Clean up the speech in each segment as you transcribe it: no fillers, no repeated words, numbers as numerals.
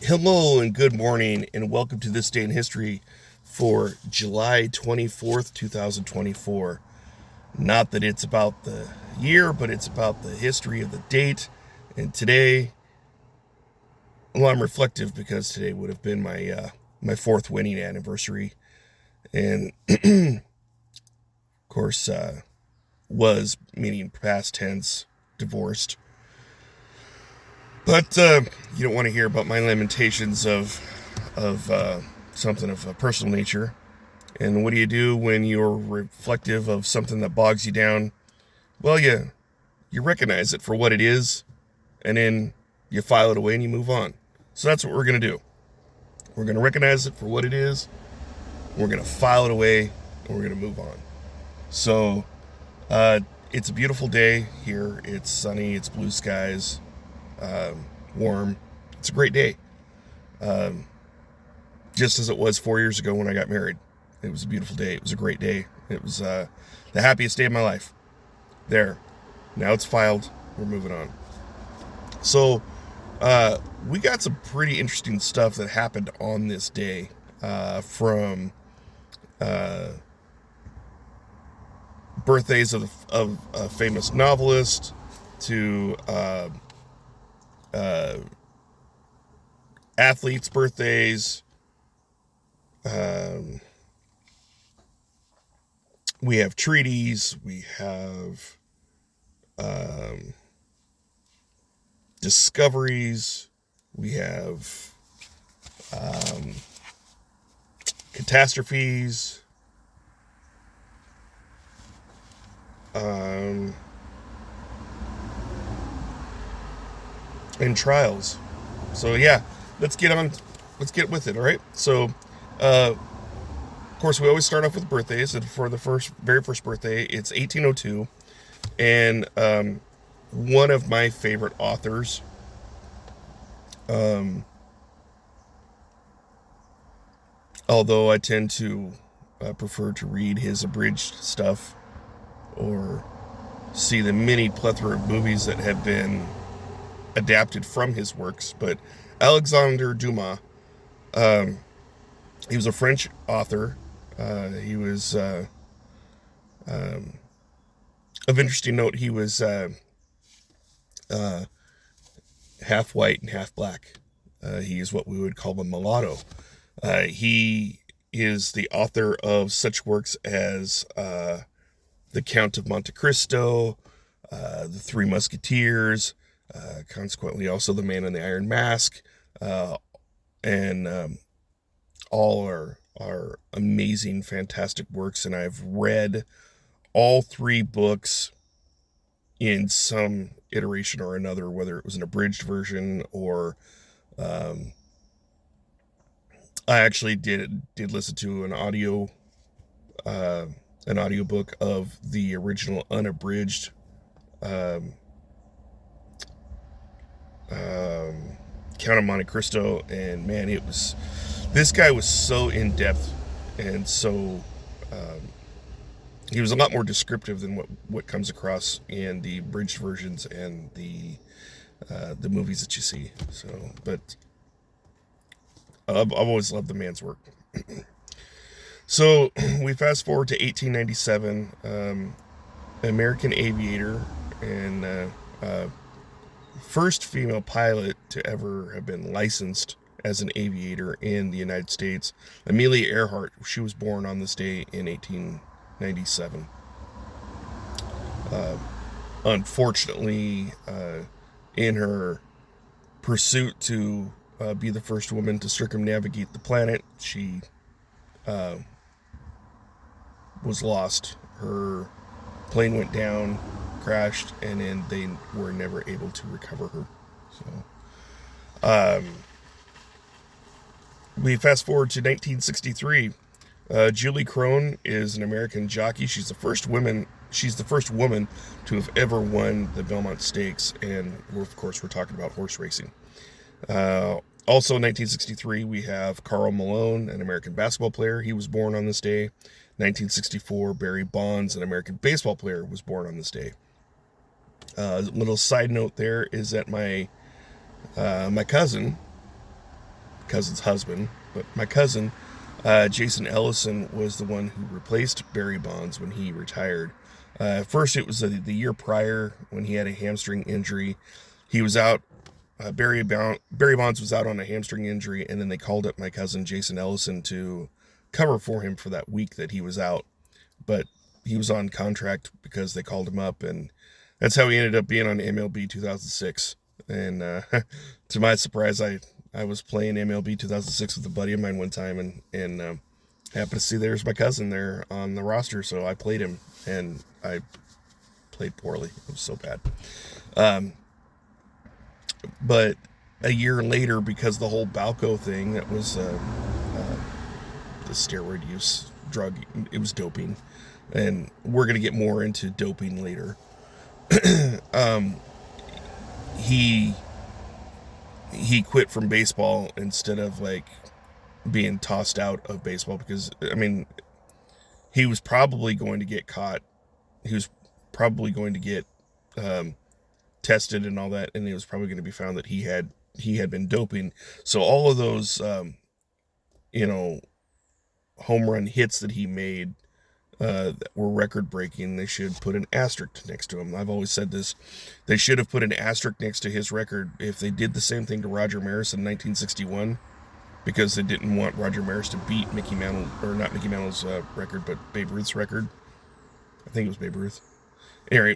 Hello and good morning, and welcome to this day in history for July 24th, 2024. Not that it's about the year, but it's about the history of the date. And today, well, I'm reflective because today would have been my fourth wedding anniversary, and of course, was meaning past tense, divorced. But you don't want to hear about my lamentations of something of a personal nature. And what do you do when you're reflective of something that bogs you down? Well, you recognize it for what it is, and then you file it away and you move on. So that's what we're going to do. We're going to recognize it for what it is, we're going to file it away, and we're going to move on. So uh, it's a beautiful day here. It's sunny, it's blue skies, warm. It's a great day. Um, just as it was 4 years ago when I got married. It was a beautiful day. It was a great day. It was the happiest day of my life. There. Now it's filed. We're moving on. So, we got some pretty interesting stuff that happened on this day, from uh, birthdays of a famous novelist to uh, athletes' birthdays. Um, we have treaties. We have um, discoveries. We have um, catastrophes. Um, and trials. So yeah, let's get on. Let's get with it. All right. So, of course, we always start off with birthdays, and for the very first birthday, it's 1802, and one of my favorite authors. Um, Although I tend to prefer to read his abridged stuff or see the many plethora of movies that have been adapted from his works, but Alexandre Dumas, um, he was a French author. He was, um, of interesting note, he was uh, half white and half black. He is what we would call a mulatto. He is the author of such works as The Count of Monte Cristo, The Three Musketeers, consequently also The Man in the Iron Mask, uh, and all are amazing, fantastic works. And I've read all three books in some iteration or another, whether it was an abridged version or um, I actually did listen to uh, an audiobook of the original unabridged um, um, Count of Monte Cristo, and man, this guy was so in depth and so um, he was a lot more descriptive than what comes across in the abridged versions and the movies that you see. So, but I've always loved the man's work. So we fast forward to 1897. American aviator and uh, first female pilot to ever have been licensed as an aviator in the United States, Amelia Earhart. She was born on this day in 1897. Uh, Unfortunately, in her pursuit to be the first woman to circumnavigate the planet, she uh, was lost. Her plane went down, crashed, and then they were never able to recover her. So, we fast forward to 1963. Julie Crone is an American jockey. She's the first woman. She's the first woman to have ever won the Belmont Stakes, and of course, we're talking about horse racing. Also, in 1963, we have Karl Malone, an American basketball player. He was born on this day. 1964, Barry Bonds, an American baseball player, was born on this day. Little side note there is that my cousin cousin's husband, but my cousin, Jason Ellison, was the one who replaced Barry Bonds when he retired. First, it was the year prior when he had a hamstring injury. He was out. Barry Bonds was out on a hamstring injury, and then they called up my cousin Jason Ellison to cover for him for that week that he was out. But he was on contract because they called him up, and that's how he ended up being on MLB 2006. And to my surprise, I was playing MLB 2006 with a buddy of mine one time, and happened to see there's my cousin there on the roster, so I played him, and I played poorly. It was so bad. But a year later, because the whole Balco thing, that was the steroid use drug, it was doping, and we're going to get more into doping later. He quit from baseball instead of like being tossed out of baseball, because I mean, he was probably going to get caught. He was probably going to get tested and all that, and it was probably going to be found that he had been doping. So all of those home run hits that he made that were record breaking, they should put an asterisk next to him. I've always said this. They should have put an asterisk next to his record if they did the same thing to Roger Maris in 1961, because they didn't want Roger Maris to beat Mickey Mantle, or not Mickey Mantle's record, but Babe Ruth's record. I think it was Babe Ruth. Anyway,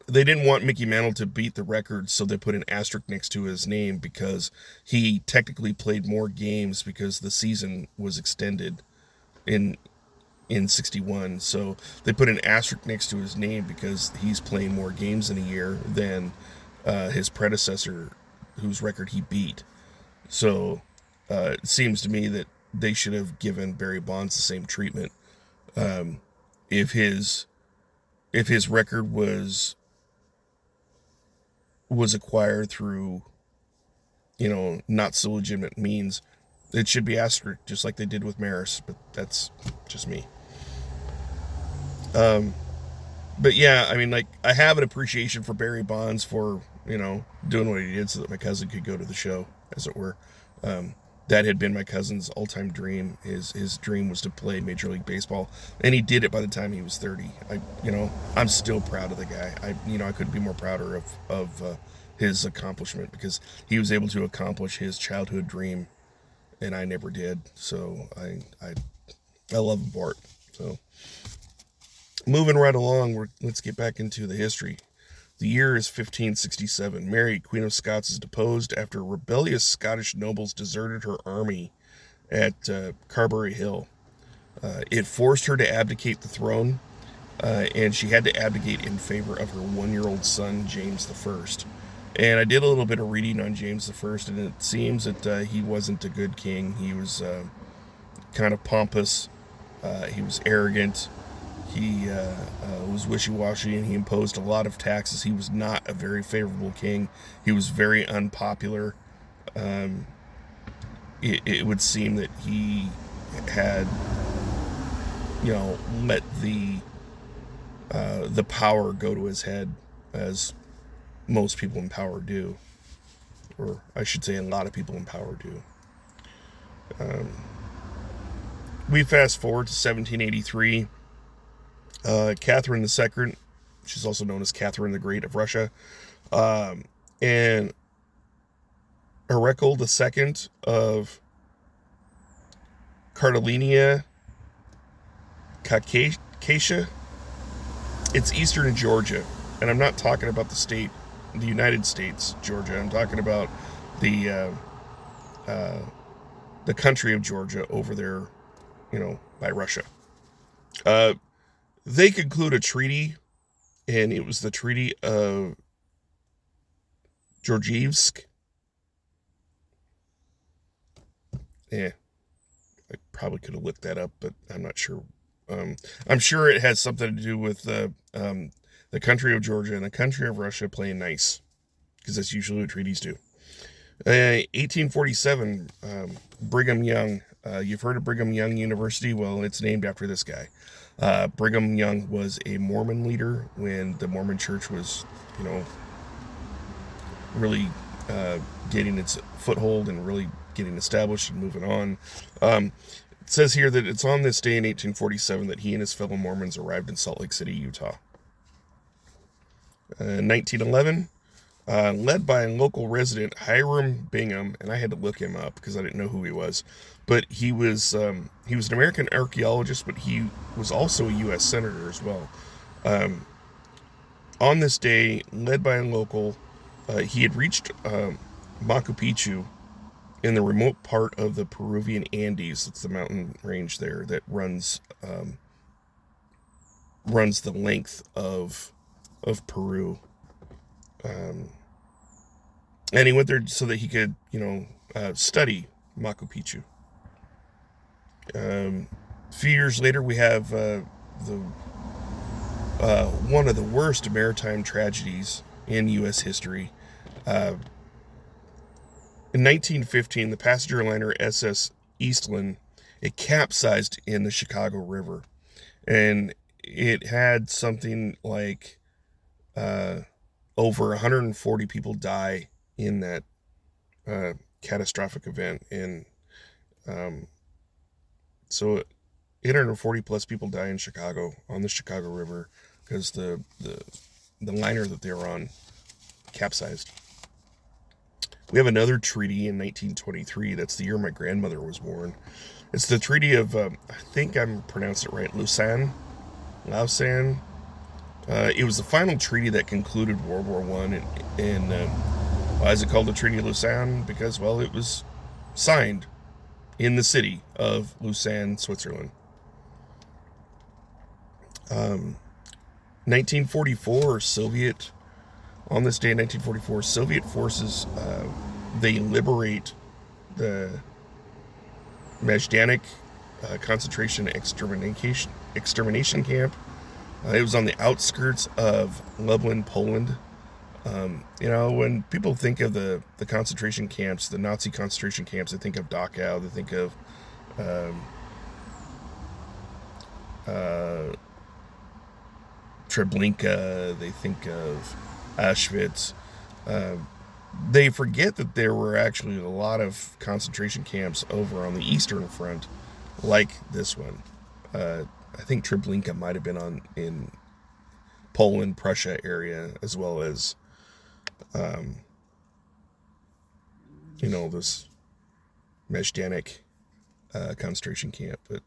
they didn't want Mickey Mantle to beat the record, so they put an asterisk next to his name, because he technically played more games because the season was extended in 61. So they put an asterisk next to his name because he's playing more games in a year than his predecessor, whose record he beat. So it seems to me that they should have given Barry Bonds the same treatment. If his record was acquired through, not so legitimate means, it should be asterisk, just like they did with Maris, but that's just me. But yeah, I mean, like, I have an appreciation for Barry Bonds for, doing what he did so that my cousin could go to the show, as it were. That had been my cousin's all-time dream. His dream was to play Major League Baseball, and he did it by the time he was 30. I'm still proud of the guy. I couldn't be more prouder of his accomplishment, because he was able to accomplish his childhood dream, and I never did. So I love him for it. So moving right along, let's get back into the history. The year is 1567. Mary, Queen of Scots, is deposed after rebellious Scottish nobles deserted her army at Carberry Hill. It forced her to abdicate the throne, and she had to abdicate in favor of her one-year-old son, James I. And I did a little bit of reading on James I, and it seems that he wasn't a good king. He was kind of pompous. He was arrogant. He was wishy-washy, and he imposed a lot of taxes. He was not a very favorable king. He was very unpopular. It would seem that he had, let the power go to his head, as most people in power do. Or I should say a lot of people in power do. We fast forward to 1783. Catherine II, she's also known as Catherine the Great of Russia, and Heracl II of Kartalinia, Caucasia. It's eastern Georgia, and I'm not talking about the United States, Georgia. I'm talking about the country of Georgia over there, by Russia. They conclude a treaty, and it was the Treaty of Georgievsk. Yeah, I probably could have looked that up, but I'm not sure. I'm sure it has something to do with the country of Georgia and the country of Russia playing nice, because that's usually what treaties do. 1847, Brigham Young. You've heard of Brigham Young University? Well, it's named after this guy. Brigham Young was a Mormon leader when the Mormon church was, really getting its foothold and really getting established and moving on. It says here that it's on this day in 1847 that he and his fellow Mormons arrived in Salt Lake City, Utah. 1911, led by a local resident, Hiram Bingham, and I had to look him up because I didn't know who he was, but he was an American archaeologist, but he was also a U.S. senator as well. On this day, led by a local, he had reached Machu Picchu in the remote part of the Peruvian Andes. It's the mountain range there that runs the length of Peru. And he went there so that he could, study Machu Picchu. A few years later, we have one of the worst maritime tragedies in U.S. history. In 1915, the passenger liner SS Eastland, it capsized in the Chicago River, and it had something like over 140 people die in that catastrophic event, and so 840 plus people die in Chicago on the Chicago River because the liner that they were on capsized. We have another treaty in 1923. That's the year my grandmother was born. It's the Treaty of, I think I'm pronouncing it right, Lausanne. It was the final treaty that concluded World War I. And why is it called the Treaty of Lausanne? Because, well, it was signed in the city of Lausanne, Switzerland. 1944, on this day in 1944, Soviet forces, they liberate the Majdanek concentration extermination camp. It was on the outskirts of Lublin, Poland. When people think of the concentration camps, the Nazi concentration camps, they think of Dachau, they think of Treblinka, they think of Auschwitz. They forget that there were actually a lot of concentration camps over on the Eastern Front, like this one. I think Treblinka might have been in Poland, Prussia area, as well as, this Majdanek concentration camp. But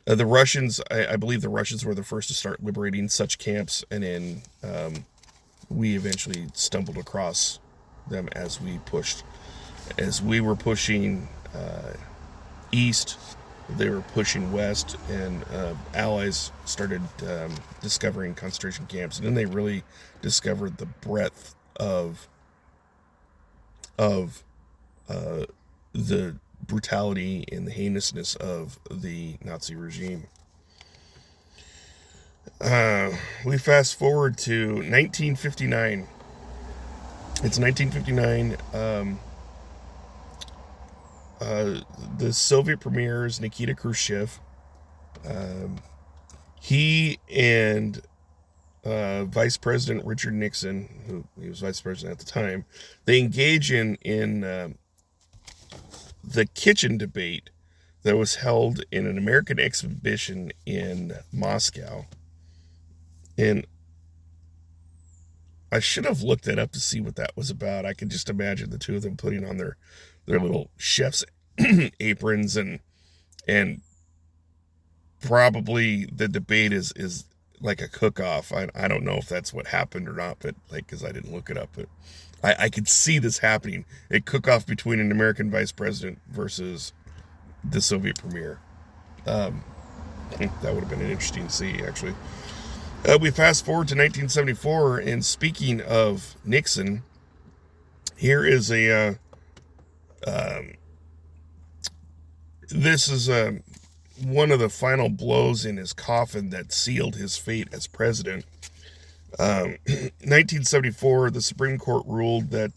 the Russians, I believe the Russians were the first to start liberating such camps, and then we eventually stumbled across them as we were pushing east, they were pushing west, and Allies started discovering concentration camps, and then they really discovered the breadth of the brutality and the heinousness of the Nazi regime. We fast forward to 1959. It's 1959. The Soviet premier is Nikita Khrushchev. He and Vice President Richard Nixon, who he was vice president at the time, they engage in the kitchen debate that was held in an American exhibition in Moscow. And I should have looked that up to see what that was about. I could just imagine the two of them putting on their little chef's aprons, and probably the debate is like a cook-off. I don't know if that's what happened or not, but because I didn't look it up, but I could see this happening. A cook-off between an American vice president versus the Soviet premier. That would have been interesting to see, actually. We fast forward to 1974, and speaking of Nixon, here is this is one of the final blows in his coffin that sealed his fate as president. 1974, the Supreme Court ruled that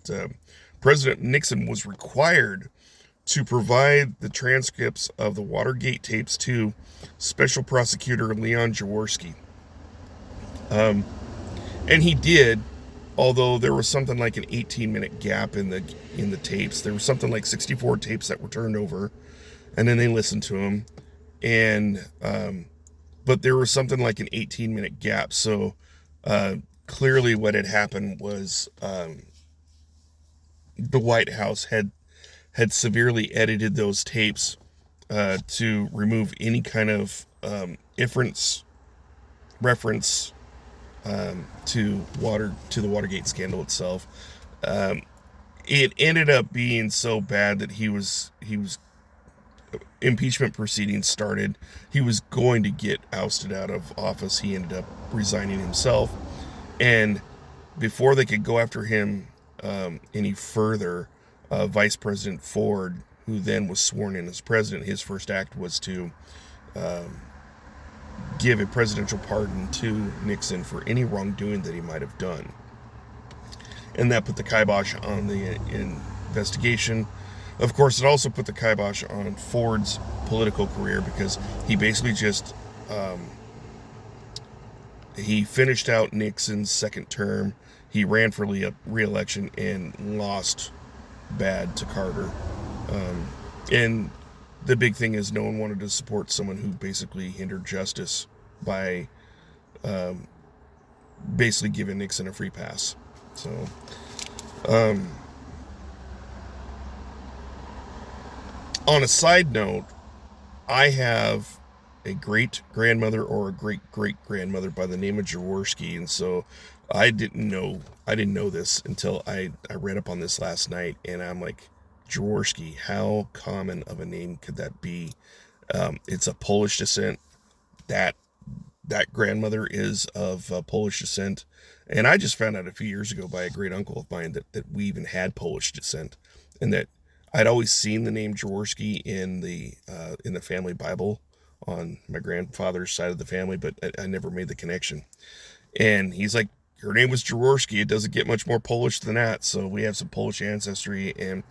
President Nixon was required to provide the transcripts of the Watergate tapes to Special Prosecutor Leon Jaworski. And he did, although there was something like an 18-minute gap in the tapes. There was something like 64 tapes that were turned over, and then they listened to them, and but there was something like an 18-minute gap. So clearly, what had happened was the White House had severely edited those tapes to remove any kind of reference to the Watergate scandal itself. It ended up being so bad that he was impeachment proceedings started. He was going to get ousted out of office. He ended up resigning himself, and before they could go after him any further, Vice President Ford, who then was sworn in as president, his first act was to give a presidential pardon to Nixon for any wrongdoing that he might have done. And that put the kibosh on the investigation. Of course, it also put the kibosh on Ford's political career, because he basically just he finished out Nixon's second term. He ran for re-election and lost bad to Carter. And the big thing is, no one wanted to support someone who basically hindered justice by basically giving Nixon a free pass. So, on a side note, I have a great-grandmother or a great-great-grandmother by the name of Jaworski, and so I didn't know this until I read up on this last night, and I'm like, Jaworski, how common of a name could that be? It's a Polish descent. That grandmother is of Polish descent, and I just found out a few years ago by a great uncle of mine that we even had Polish descent, and that I'd always seen the name Jaworski in the family Bible on my grandfather's side of the family, but I never made the connection. And he's like, her name was Jaworski. It doesn't get much more Polish than that. So we have some Polish ancestry, and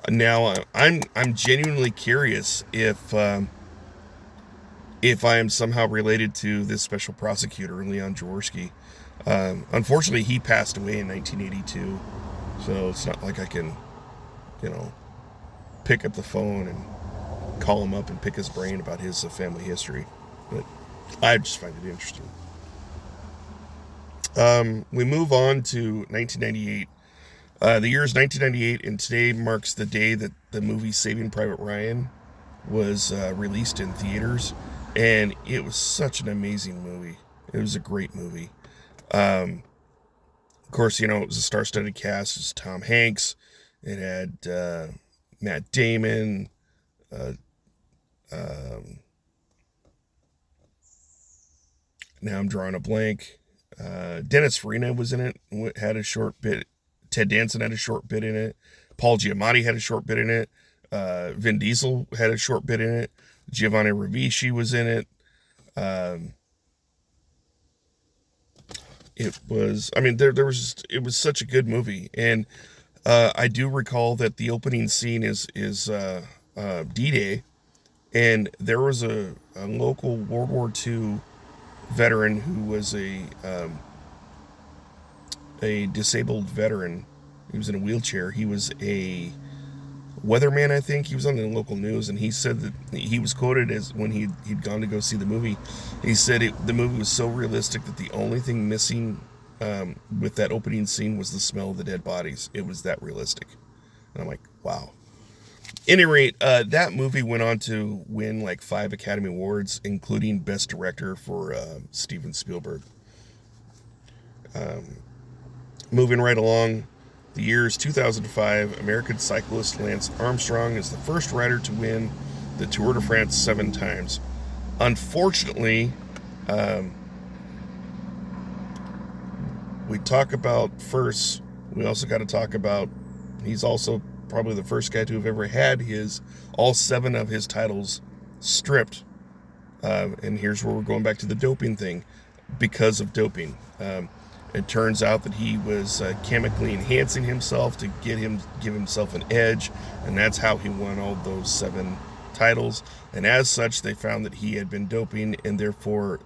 now I'm genuinely curious if I am somehow related to this special prosecutor, Leon Jaworski. Unfortunately, he passed away in 1982, so it's not like I can, pick up the phone and call him up and pick his brain about his family history. But I just find it interesting. We move on to 1998. The year is 1998, and today marks the day that the movie Saving Private Ryan was released in theaters, and it was such an amazing movie. It was a great movie. Of course, it was a star-studded cast. It was Tom Hanks. It had Matt Damon. Now I'm drawing a blank. Dennis Farina was in it, had a short bit. Ted Danson had a short bit in it. Paul Giamatti had a short bit in it. Vin Diesel had a short bit in it. Giovanni Ribisi was in it. It was such a good movie. And I do recall that the opening scene is D-Day, and there was a local World War II veteran who was a disabled veteran. He was in a wheelchair. He was a weatherman, I think. He was on the local news, and he said that he was quoted as, when he'd gone to go see the movie, he said the movie was so realistic that the only thing missing with that opening scene was the smell of the dead bodies. It was that realistic. And I'm like, wow. At any rate, that movie went on to win like 5 Academy Awards, including Best Director for Steven Spielberg. Moving right along, the year is 2005. American cyclist Lance Armstrong is the first rider to win the Tour de France 7 times. Unfortunately, we talk about firsts. We also got to talk about, he's also probably the first guy to have ever had all 7 of his titles stripped. And here's where we're going back to the doping thing. Because of doping. It turns out that he was chemically enhancing himself to give himself an edge, and that's how he won all those 7 titles. And as such, they found that he had been doping, and therefore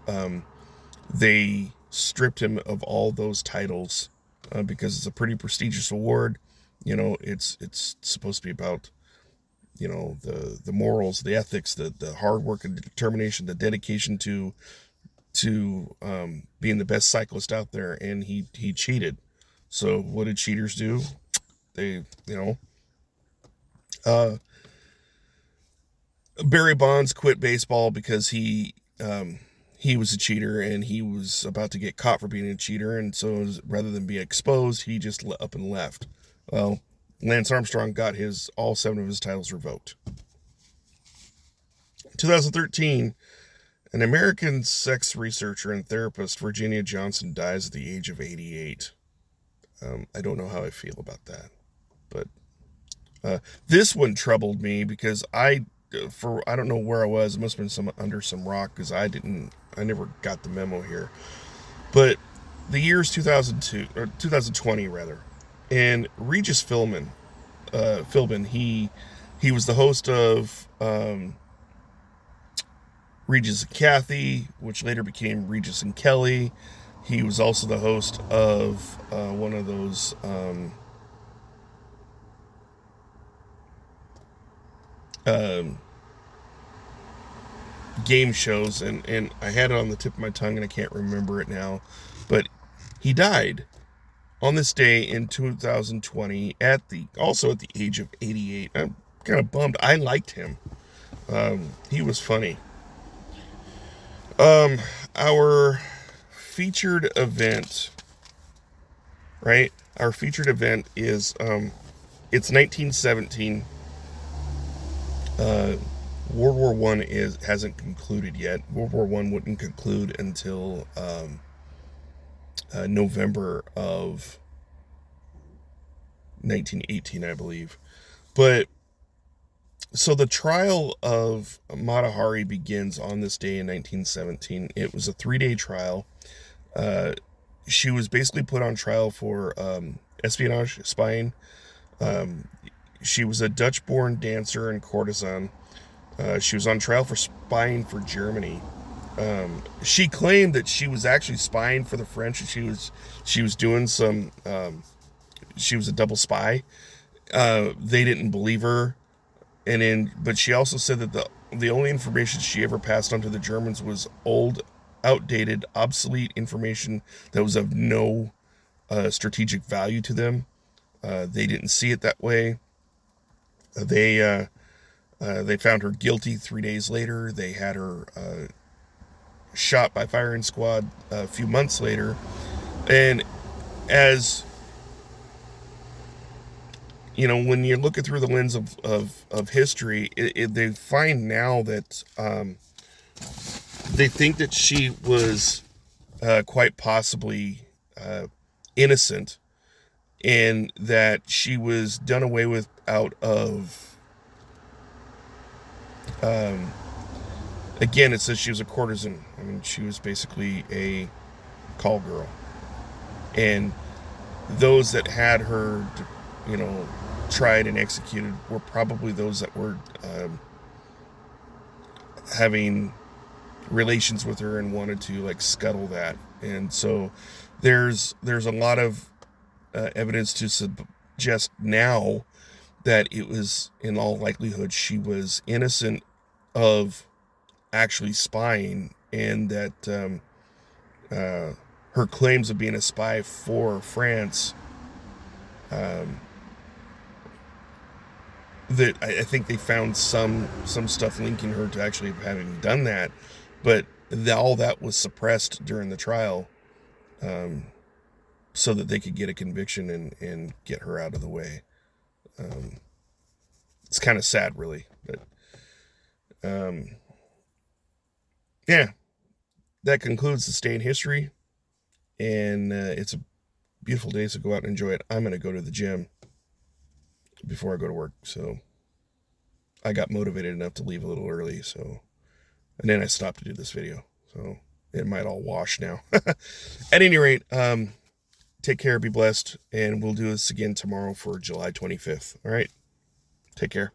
they stripped him of all those titles because it's a pretty prestigious award. You know, it's supposed to be about, you know, the morals, the ethics, the hard work and determination, the dedication to being the best cyclist out there, and he cheated. So what did cheaters do? They, you know, Barry Bonds quit baseball because he was a cheater, and he was about to get caught for being a cheater, and so rather than be exposed, he just up and left. Well, Lance Armstrong got all 7 of his titles revoked. 2013, an American sex researcher and therapist, Virginia Johnson, dies at the age of 88. I don't know how I feel about that, but this one troubled me because I don't know where I was. It must have been under some rock, because I never got the memo here. But the year's 2002 or 2020 rather, and Regis Philbin, he was the host of Regis and Kathy, which later became Regis and Kelly. He was also the host of one of those game shows, and I had it on the tip of my tongue and I can't remember it now, but he died on this day in 2020 also at the age of 88. I'm kind of bummed. I liked him. He was funny. Our featured event, right? Our featured event is it's 1917. World War I hasn't concluded yet. World War I wouldn't conclude until November of 1918, I believe. But so the trial of Mata Hari begins on this day in 1917. It was a 3-day trial. She was basically put on trial for espionage, spying. She was a Dutch-born dancer and courtesan. She was on trial for spying for Germany. She claimed that she was actually spying for the French, and she was doing some. She was a double spy. They didn't believe her, but she also said that the only information she ever passed on to the Germans was old, outdated, obsolete information that was of no strategic value to them. They didn't see it that way. They found her guilty 3 days later. They had her shot by firing squad a few months later. And as you know, when you're looking through the lens of history, they find now that they think that she was quite possibly innocent, and that she was done away with out of again, it says she was a courtesan. I mean, she was basically a call girl, and those that had her, you know, tried and executed were probably those that were having relations with her and wanted to like scuttle that. And so there's a lot of evidence to suggest now that it was, in all likelihood, she was innocent of actually spying, and that her claims of being a spy for France, that I think they found some stuff linking her to actually having done that, but all that was suppressed during the trial, so that they could get a conviction and get her out of the way. It's kind of sad, really, but yeah, that concludes this day in history, and it's a beautiful day, so go out and enjoy it. I'm going to go to the gym before I go to work, so I got motivated enough to leave a little early, so, and then I stopped to do this video, so it might all wash now. At any rate, take care, be blessed, and we'll do this again tomorrow for July 25th. All right, take care.